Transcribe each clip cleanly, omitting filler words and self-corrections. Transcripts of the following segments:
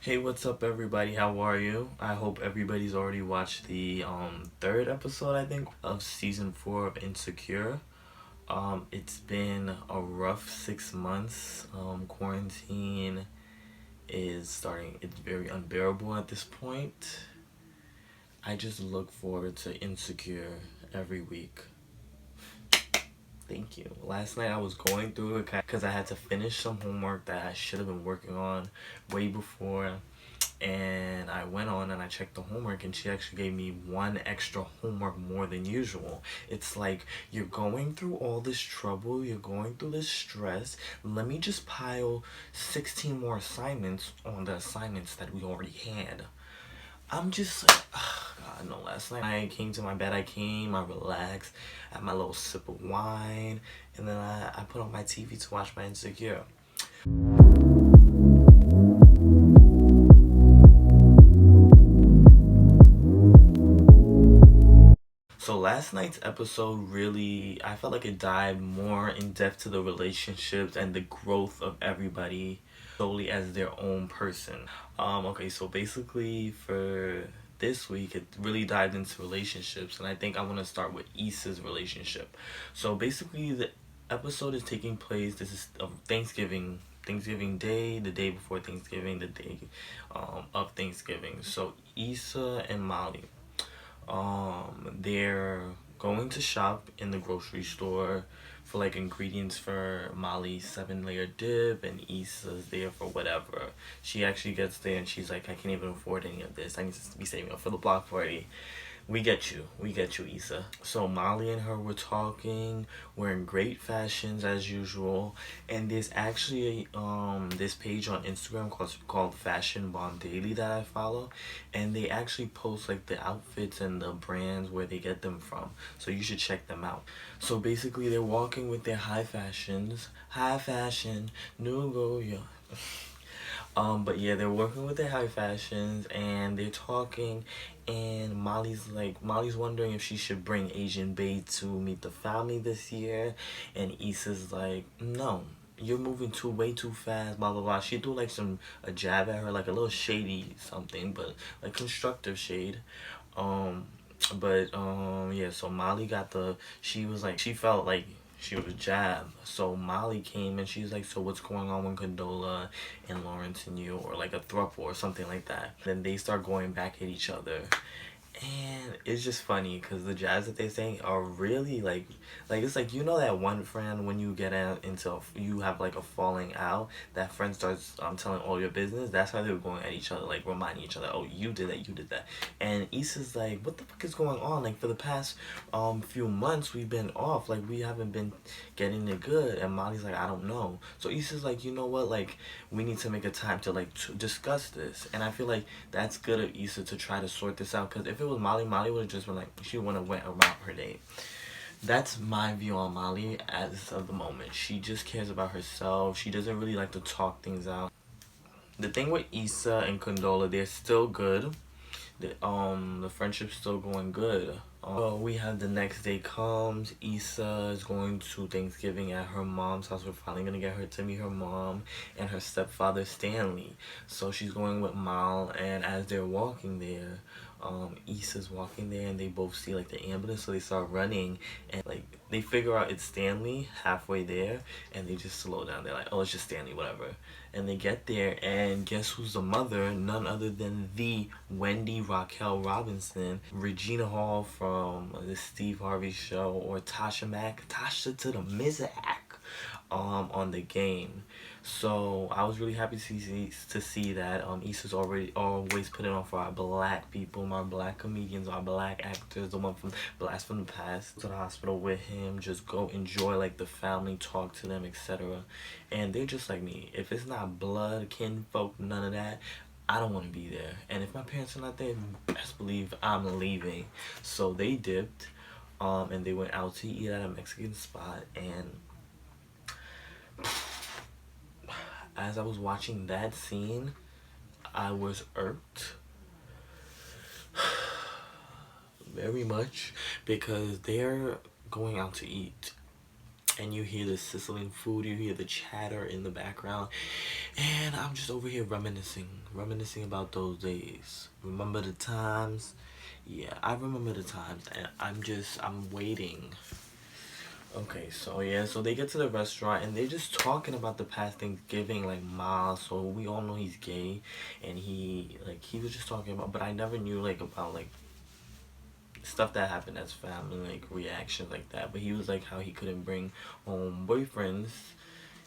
Hey, what's up, everybody? How are you? I hope everybody's already watched the third episode, I think, of season 4 of Insecure. It's been a rough 6 months. Quarantine is starting, it's very unbearable at this point. I just look forward to Insecure every week. Thank you. Last night I was going through it because I had to finish some homework that I should have been working on way before. And I went on and I checked the homework, and she actually gave me one extra homework more than usual. It's like, you're going through all this trouble, you're going through this stress. Let me just pile 16 more assignments on the assignments that we already had. I'm just like, God, no. Last night I came to my bed, I relaxed, had my little sip of wine, and then I put on my TV to watch my Insecure. So last night's episode really, I felt like it dived more in depth to the relationships and the growth of everybody solely as their own person. Okay, so basically for this week, it really dived into relationships, and I think I want to start with Issa's relationship. So basically, the episode is taking place. This is Thanksgiving Day, the day before Thanksgiving, the day of Thanksgiving. So Issa and Molly, they're going to shop in the grocery store for like ingredients for Molly's 7 layer dip, and Issa's there for whatever. She actually gets there and she's like, I can't even afford any of this. I need to be saving up for the block party. We get you, Issa. So Molly and her were talking, wearing great fashions as usual, and there's actually this page on Instagram called Fashion Bomb Daily that I follow, and they actually post like the outfits and the brands where they get them from. So you should check them out. So basically, they're walking with their high fashion, new go, yeah. But yeah, they're working with their high fashions and they're talking, and Molly's wondering if she should bring Asian Bay to meet the family this year, and Issa's like, no, you're moving way too fast, blah blah blah. She threw like a jab at her, like a little shady something, but like constructive shade. Um, but yeah, so Molly got she was like, she felt like she was jabbed. So Molly came and she's like, so what's going on with Condola and Lawrence and you, or like a throuple or something like that. Then they start going back at each other. And it's just funny because the jabs that they're saying are really like it's like, you know, that one friend when you get into you have like a falling out, that friend starts telling all your business. That's how they were going at each other, like reminding each other, oh, you did that. And Issa's like, what the fuck is going on? Like for the past few months we've been off, like we haven't been getting it good. And Molly's like, I don't know. So Issa's like, you know what, like we need to make a time to like to discuss this. And I feel like that's good of Issa to try to sort this out, because if it was Molly, Molly would have just been like, she would have went around her day. That's my view on Molly as of the moment. She just cares about herself. She doesn't really like to talk things out. The thing with Issa and Condola, they're still good. The friendship's still going good. So we have the next day comes. Issa is going to Thanksgiving at her mom's house. We're finally gonna get her to meet her mom and her stepfather Stanley. So she's going with Mal, and as they're walking there, Issa's walking there, and they both see like the ambulance, so they start running, and like they figure out it's Stanley halfway there, and they just slow down. They're like, oh, it's just Stanley, whatever. And they get there, and guess who's the mother? None other than the Wendy Raquel Robinson, Regina Hall from the Steve Harvey Show, or Tasha Mack, Tasha to the Mizak, on the game. So I was really happy to see that Issa's already always putting on for our black people, our black comedians, our black actors, the one from Blast from the Past, to the hospital with him, just go enjoy like the family, talk to them, etc. And they're just like me. If it's not blood, kinfolk, none of that, I don't want to be there. And if my parents are not there, best believe I'm leaving. So they dipped, and they went out to eat at a Mexican spot, and as I was watching that scene, I was irked very much, because they're going out to eat. and you hear the sizzling food, you hear the chatter in the background, and I'm just over here reminiscing about those days. Remember the times? Yeah, I remember the times, and I'm waiting. Okay, so yeah, so they get to the restaurant and they're just talking about the past Thanksgiving, like Ma. So we all know he's gay, and he was just talking about, but I never knew like about like stuff that happened as family, like reactions like that. But he was like how he couldn't bring home boyfriends.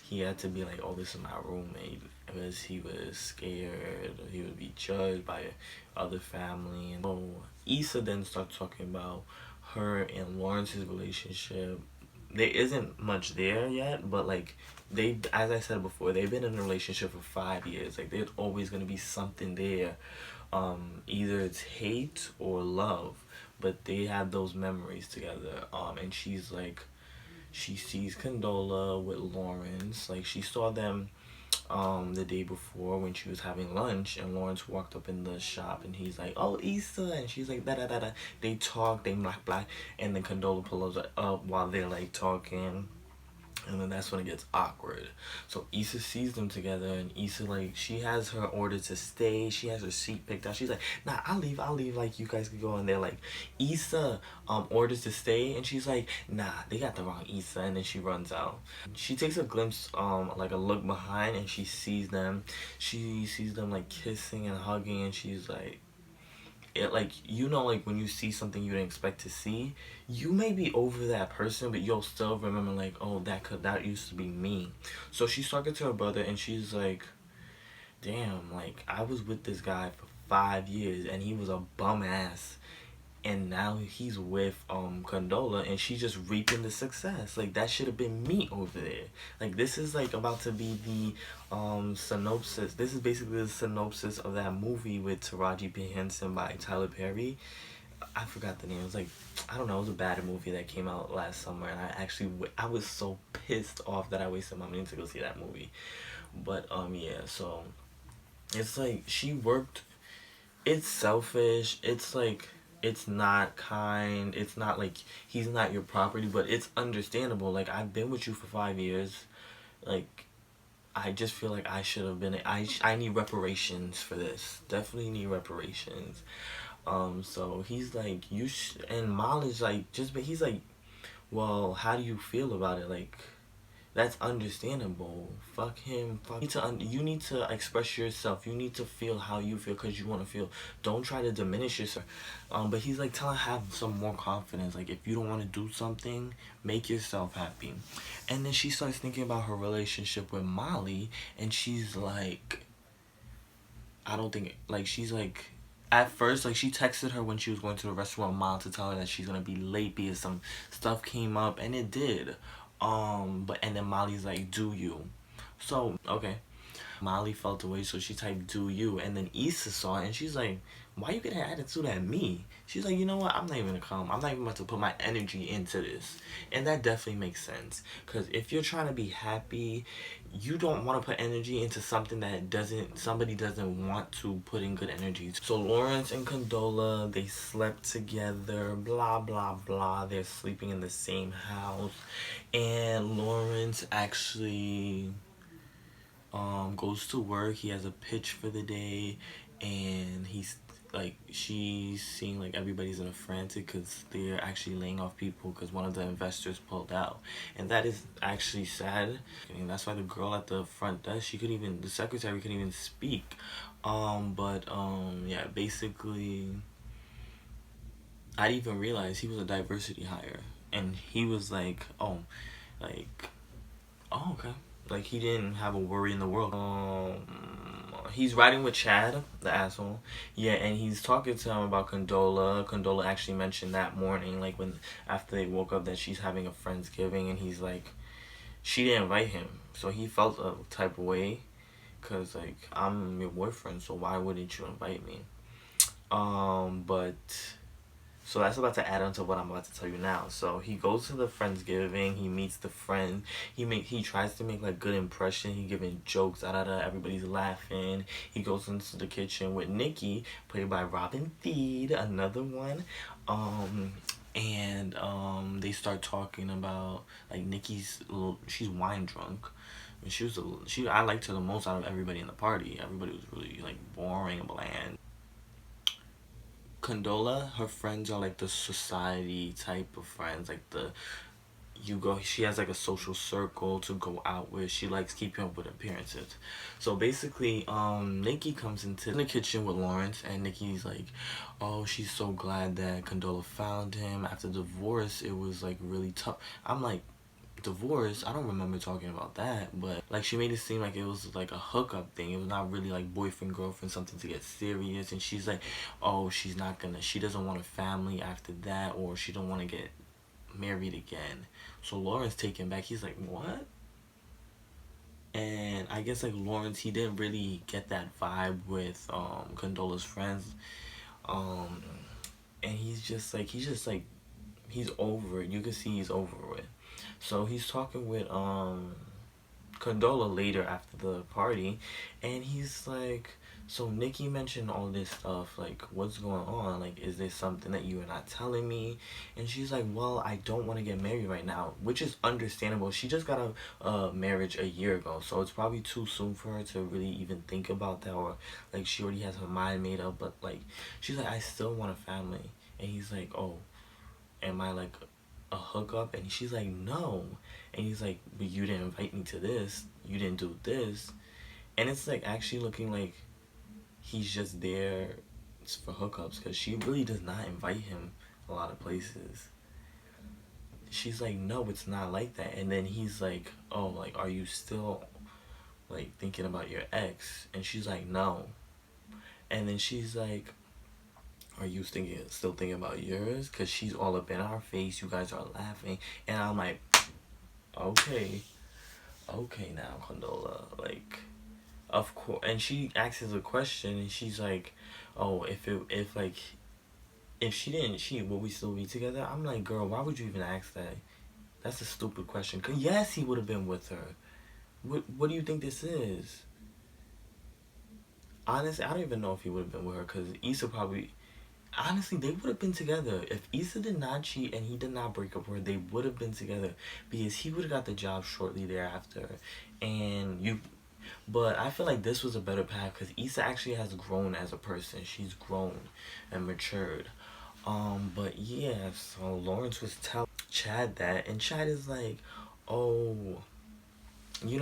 He had to be like, oh, this is my roommate, because he was scared he would be judged by other family. And so Issa then starts talking about her and Lawrence's relationship. There isn't much there yet, but like they, as I said before, they've been in a relationship for 5 years. Like there's always gonna be something there. Either it's hate or love, but they have those memories together. And she's like, she sees Condola with Lawrence. Like she saw them the day before when she was having lunch, and Lawrence walked up in the shop and he's like, oh, Issa, and she's like, da da da da. They talk, they black, and then Condola pulls up while they're like talking, and then that's when it gets awkward. So Issa sees them together, and Issa, like, she has her order to stay. She has her seat picked out. She's like, nah, I'll leave, like, you guys can go. And they're like, Issa orders to stay, and she's like, nah, they got the wrong Issa. And then she runs out. She takes a glimpse, like a look behind, and she sees them. She sees them like kissing and hugging, and she's like, it, like, you know, like when you see something you didn't expect to see, you may be over that person, but you'll still remember like, oh, that used to be me. So she's talking to her brother and she's like, damn, like I was with this guy for 5 years and he was a bum ass, and now he's with Condola and she's just reaping the success. Like that should have been me over there. Like this is like about to be the synopsis. This is basically the synopsis of that movie with Taraji P. Henson by Tyler Perry. I forgot the name. It was like, I don't know, it was a bad movie that came out last summer, and I was so pissed off that I wasted my money to go see that movie. But yeah, so it's like she worked, it's selfish. It's like it's not kind. It's not like he's not your property, but it's understandable. Like I've been with you for 5 years. Like I just feel like I should have been. I need reparations for this. Definitely need reparations. So he's like and Molly's like but he's like, well, how do you feel about it? Like that's understandable. Fuck him. Fuck. You need to express yourself. You need to feel how you feel because you want to feel. Don't try to diminish yourself. But he's like telling her have some more confidence. Like if you don't want to do something, make yourself happy. And then she starts thinking about her relationship with Molly, and she's like, I don't think like she's like. At first, like she texted her when she was going to the restaurant mile to tell her that she's gonna be late because some stuff came up, and it did. But and then Molly's like, "Do you?" So okay, Molly felt away, so she typed "Do you?" And then Issa saw it, and she's like, "Why you getting an attitude at me?" She's like, "You know what? I'm not even gonna come. I'm not even about to put my energy into this." And that definitely makes sense, because if you're trying to be happy, you don't want to put energy into something that somebody doesn't want to put in good energy. So Lawrence and Condola, they slept together, blah blah blah. They're sleeping in the same house, and Lawrence actually goes to work. He has a pitch for the day, and he's like, she's seeing like everybody's in a frantic because they're actually laying off people because one of the investors pulled out, and that is actually sad. And that's why the girl at the front desk, the secretary couldn't even speak. Yeah, basically I didn't even realize he was a diversity hire, and he was like, like oh, okay. Like, he didn't have a worry in the world. He's riding with Chad, the asshole. Yeah, and he's talking to him about Condola. Condola actually mentioned that morning, like, after they woke up, that she's having a Friendsgiving, and he's like, she didn't invite him. So he felt a type of way, because, like, I'm your boyfriend, so why wouldn't you invite me? But so that's about to add on to what I'm about to tell you now. So he goes to the Friendsgiving, he meets the friend, he tries to make like good impression, he giving jokes, everybody's laughing. He goes into the kitchen with Nikki, played by Robin Thede, another one. and they start talking about like she's wine drunk. And I liked her the most out of everybody in the party. Everybody was really like boring and bland. Condola, her friends are like the society type of friends, like the you go she has like a social circle to go out with. She likes keeping up with appearances. So basically, Nikki comes into the kitchen with Lawrence, and Nikki's like, oh, she's so glad that Condola found him after divorce. It was like really tough. I'm like, divorce? I don't remember talking about that, but like she made it seem like it was like a hookup thing. It was not really like boyfriend girlfriend, something to get serious. And she's like, oh, she doesn't want a family after that, or she don't want to get married again. So Lawrence taken back. He's like, what? And I guess like Lawrence, he didn't really get that vibe with Condola's friends. Um, and he's over it. You can see he's over it. So he's talking with Condola later after the party, and he's like, so Nikki mentioned all this stuff, like, what's going on? Like, is there something that you are not telling me? And she's like, well, I don't want to get married right now, which is understandable. She just got a marriage a year ago, so it's probably too soon for her to really even think about that, or like she already has her mind made up. But like, she's like, I still want a family. And he's like, oh, am I like a hookup? And she's like, no. And he's like, but you didn't invite me to this, you didn't do this. And it's like actually looking like he's just there for hookups, because she really does not invite him a lot of places. She's like, no, it's not like that. And then he's like, oh, like, are you still like thinking about your ex? And she's like, no. And then she's like, are you still thinking about yours? Because she's all up in our face, you guys are laughing. And I'm like, okay, okay now, Condola, like, of course. And she asks us a question, and she's like, oh, if she didn't cheat, would we still be together? I'm like, girl, why would you even ask that? That's a stupid question. 'Cause yes, he would have been with her. What do you think this is? Honestly, I don't even know if he would have been with her, because Issa probably, honestly, they would have been together. If Issa did not cheat and he did not break up with her, they would have been together, because he would have got the job shortly thereafter. And you, but I feel like this was a better path, because Issa actually has grown as a person. She's grown and matured. But yeah, so Lawrence was telling Chad that, and Chad is like, oh,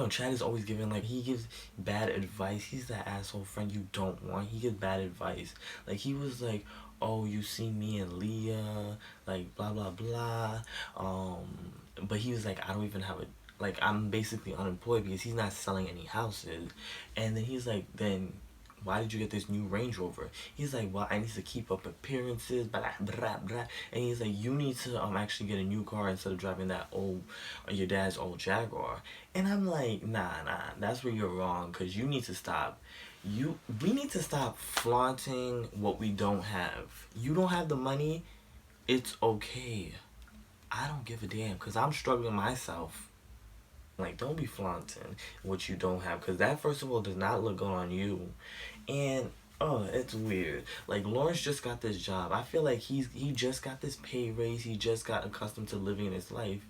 Chad is always giving, like, he gives bad advice. He's that asshole friend you don't want. He gives bad advice. Like, he was like, oh, you see me and Leah, like, blah, blah, blah. But he was like, I don't even have a, like, I'm basically unemployed because he's not selling any houses. And then he's like, then why did you get this new Range Rover? He's like, well, I need to keep up appearances, blah, blah, blah. And he's like, you need to actually get a new car instead of driving that old, your dad's old Jaguar. And I'm like, nah, that's where you're wrong, because you need to stop. We need to stop flaunting what we don't have. You don't have the money, it's okay. I don't give a damn, because I'm struggling myself. Like, don't be flaunting what you don't have, because that, first of all, does not look good on you. And oh, it's weird. Like, Lawrence just got this job. I feel like he just got this pay raise. He just got accustomed to living in his life.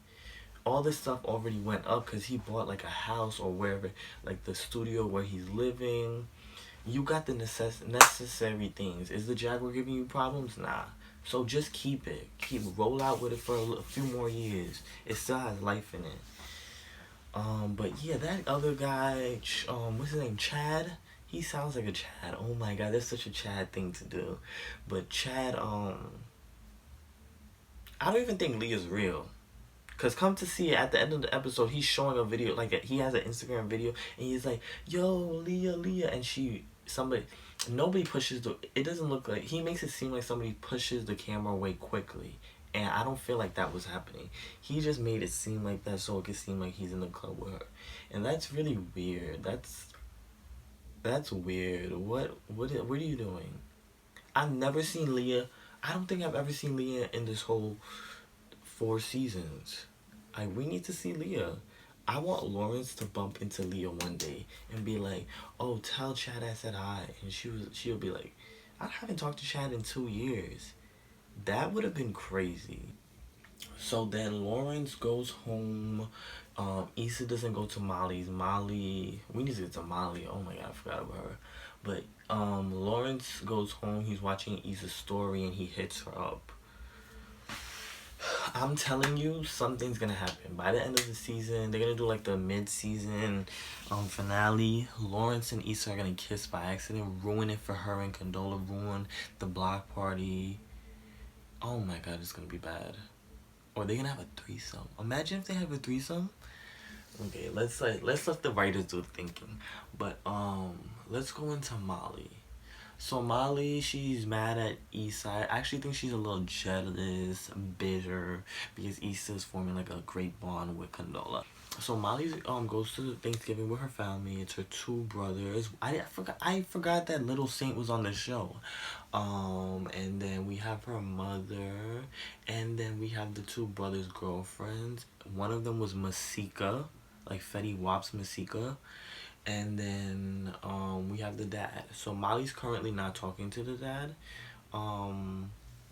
All this stuff already went up because he bought like a house, or wherever, like the studio where he's living. You got the necessary things. Is the Jaguar giving you problems? Nah. So just keep it. Roll out with it for a few more years. It still has life in it. But yeah, that other guy, what's his name, Chad? He sounds like a Chad. Oh my god, that's such a Chad thing to do. But Chad, I don't even think Leah's real. Cause come to see it, at the end of the episode, he's showing a video, like he has an Instagram video, and he's like, "Yo, Leah," and nobody pushes it doesn't look like, he makes it seem like somebody pushes the camera away quickly, and I don't feel like that was happening. He just made it seem like that so it could seem like he's in the club with her, and that's really weird. That's weird. What are you doing? I've never seen Leah. I don't think I've ever seen Leah in this whole 4 seasons. We need to see Leah. I want Lawrence to bump into Leah one day and be like, "Oh, tell Chad I said hi," and she'll be like, "I haven't talked to Chad in 2 years." That would have been crazy. So then Lawrence goes home. Issa doesn't go to Molly's. Molly, we need to get to Molly. Oh my god, I forgot about her. But Lawrence goes home. He's watching Issa's story and he hits her up. I'm telling you, something's gonna happen. By the end of the season, they're gonna do like the mid-season finale. Lawrence and Issa are gonna kiss by accident, ruin it for her and Condola, ruin the block party. Oh my god, it's gonna be bad. Or they're gonna have a threesome. Imagine if they have a threesome. Okay, let's let the writers do the thinking. But let's go into Molly. So Molly, she's mad at Issa. I actually think she's a little jealous, bitter, because Issa's forming like a great bond with Condola. So Molly goes to Thanksgiving with her family. It's her two brothers. I forgot that Little Saint was on the show. And then we have her mother, and then we have the two brothers' girlfriends. One of them was Masika, like Fetty Wap's Masika. And then we have the dad. So Molly's currently not talking to the dad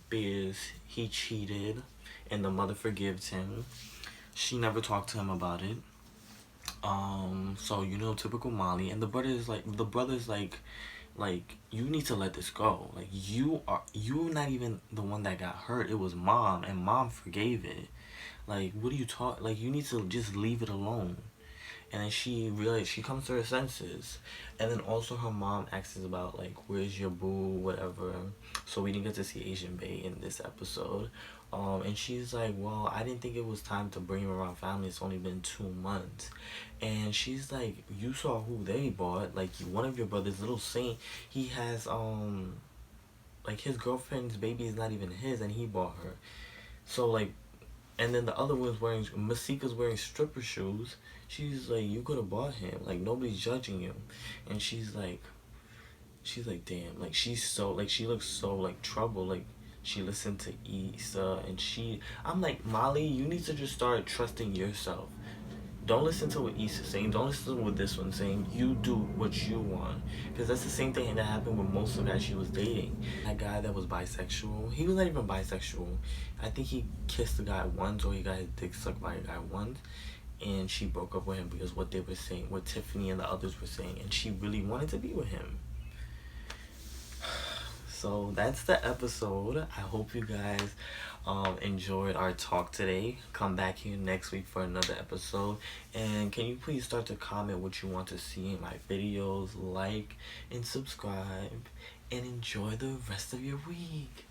because he cheated and the mother forgives him. She never talked to him about it. So you know, typical Molly. And the brother's like you need to let this go. Like you're not even the one that got hurt. It was mom, and mom forgave it. Like what do you talk? Like you need to just leave it alone. And then she realized, she comes to her senses. And then also her mom asks about like where's your boo, whatever. So we didn't get to see Asian Bay in this episode. And she's like, well, I didn't think it was time to bring him around family. It's only been 2 months. And she's like, you saw who they bought. Like one of your brothers, Little Saint, he has like his girlfriend's baby is not even his, and he bought her. So like, and then the other one's wearing, Masika's wearing stripper shoes. She's like, you could have bought him. Like nobody's judging you. And she's like, damn. Like she's so, like she looks so like troubled. Like she listened to Issa, and I'm like, Molly, you need to just start trusting yourself. Don't listen to what Issa's saying. Don't listen to what this one's saying. You do what you want. Because that's the same thing that happened with most of the guys she was dating. That guy that was bisexual, he was not even bisexual. I think he kissed the guy once, or he got his dick sucked by a guy once. And she broke up with him because what they were saying, what Tiffany and the others were saying. And she really wanted to be with him. So that's the episode. I hope you guys enjoyed our talk today. Come back here next week for another episode. And can you please start to comment what you want to see in my videos, like and subscribe, and enjoy the rest of your week.